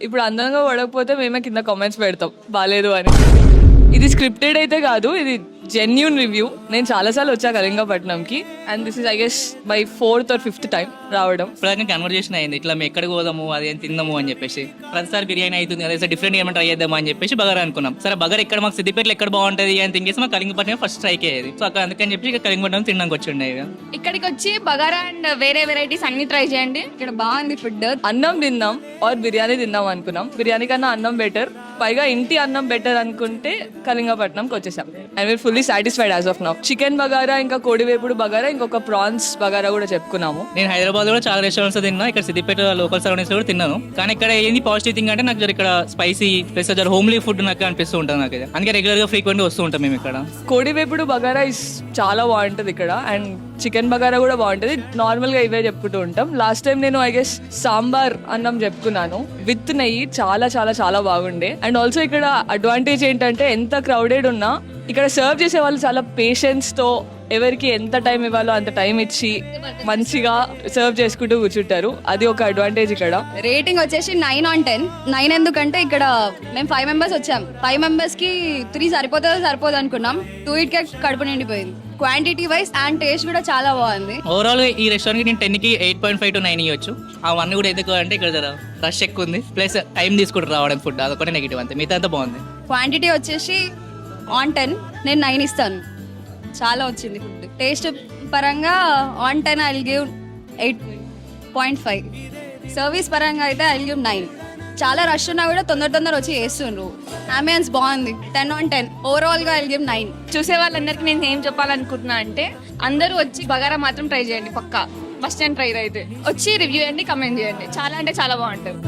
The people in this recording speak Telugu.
ఇప్పుడు అందంగా పడకపోతే మేమే కింద కామెంట్స్ పెడతాం బాలేదు అని. ఇది స్క్రిప్టెడ్ అయితే కాదు, ఇది జెన్యూన్ రివ్యూ. నేను చాలాసార్లు వచ్చా కళింగపట్నంకి and this is I guess my 4th or 5th time రావడం. ఇప్పుడు కన్వర్జేషన్ అయింది, ఇట్లా మేము ఎక్కడికి పోదాము అది ఏం తిందాము అని చెప్పేసి. ప్రతిసారి బిర్యానీ అవుతుంది అదే సార్ డిఫరెంట్ ఏమైనా ట్రై చేద్దాము అని చెప్పేసి బగారా అనుకున్నాం. సరే బగారా ఎక్కడ మాకు సిద్దిపేటలో ఎక్కడ బాగుంటుంది అని థింక్ చేసి మాకు కళింగపట్నం ఫస్ట్ ట్రై అయ్యేది. సో అక్కడ అందుకని చెప్పి ఇక కళింగపట్నం తినడానికి వచ్చిండే. ఇక ఇక్కడికి వచ్చి బగారా అండ్ వేరే వెరైటీస్ అన్ని ట్రై చేయండి, ఇక్కడ బాగుంది ఫుడ్. అన్నం తిందాం ఆర్ బిర్యానీ తిందాం అనుకున్నాం. బిర్యానీ కన్నా అన్నం బెటర్, పైగా ఇంటి అన్నం బెటర్ అనుకుంటే కళింగపట్నంకి వచ్చేసాం and we're fully satisfied as of now. Chicken bagara, ఇంకా కోడివేపుడు బగారా, ఇంకొక ప్రాన్స్ బగారా కూడా చెప్పుకున్నాము. నేను హైదరాబాద్ కూడా చాలా రెస్టారెంట్స్ తిన్నా, ఇక్కడ సిద్దిపేట లోకల్ సరౌండింగ్స్ కూడా తిన్నాను. కానీ ఇక్కడ ఏంది పాజిటివ్ థింగ్ అంటే నాకు ఇక్కడ స్పైసీ ప్లస్ హోమ్లీ ఫుడ్ నాకు అనిపిస్తూ ఉంటుంది. నాకు అందుకే రెగ్యులర్ గా ఫ్రీక్వెంట్ వస్తూ ఉంటాం మేము ఇక్కడ. కోడివేపుడు బగారా ఇస్ చాలా బాగుంటుంది ఇక్కడ అండ్ చికెన్ బగారా కూడా బాగుంటుంది. నార్మల్ గా ఇవే చెప్పుకుంటూ ఉంటాం. లాస్ట్ టైం నేను ఐ గెస్ సాంబార్ అన్నం చెప్పుకున్నాను విత్ నెయ్యి, చాలా చాలా చాలా బాగుండే. అండ్ ఆల్సో ఇక్కడ అడ్వాంటేజ్ ఏంటంటే ఎంత క్రౌడెడ్ ఉన్నా ఇక్కడ సర్వ్ చేసే వాళ్ళు చాలా పేషెన్స్ తో ఎవరికి ఎంత టైం ఇవ్వాలో అంత టైం ఇచ్చి మంచిగా సర్వ్ చేసుకుంటూ కూర్చుంటారు. అది ఒక అడ్వాంటేజ్ ఇక్కడ. రేటింగ్ వచ్చేసి 9 on 10. 9 ఎందుకంటే ఇక్కడ మేము 5 members వచ్చాం. 5 members కి 3 సరిపోదు అనుకున్నాం. 2 ఇట్కే కడుపు నిండిపోయింది. క్వాంటిటీ వైజ్ అండ్ టేస్ట్ కూడా చాలా బాగుంది. ఓవరాల్ ఈ రెస్టారెంట్ కి నేను 10 కి 8.5 to 9 ఇవ్వచ్చు. అవన్నీ కూడా ఎందుకు అంటే ఇక్కడ రష్ ఎక్కువ ఉంది, ప్లస్ టైం తీసుకుంటారు రావడం ఫుడ్, అదొకటి నెగిటివ్ అంతే, మిగతా అంతా బాగుంది. క్వాంటిటీ వచ్చేసి on 10 నేను 9 ఇస్తాను. చాలా వచ్చింది ఫుడ్. టేస్ట్ పరంగా on 10 I will give 8.5. Service పరంగా అయితే ఐ విల్ గివ్ 9. చాలా రష్ ఉన్నా కూడా తొందర వచ్చి వేస్తుండ్రు. అంబియన్స్ బాగుంది. 10 on 10. ఓవరాల్ గా ఐ విల్ గివ్ 9. చూసే వాళ్ళందరికీ నేను ఏం చెప్పాలనుకుంటున్నా అంటే అందరూ వచ్చి బగారా మాత్రం ట్రై చేయండి పక్కా. ఫస్ట్ టైం ట్రై అయితే వచ్చి రివ్యూ చేయండి, కమెంట్ చేయండి. చాలా అంటే చాలా బాగుంటుంది.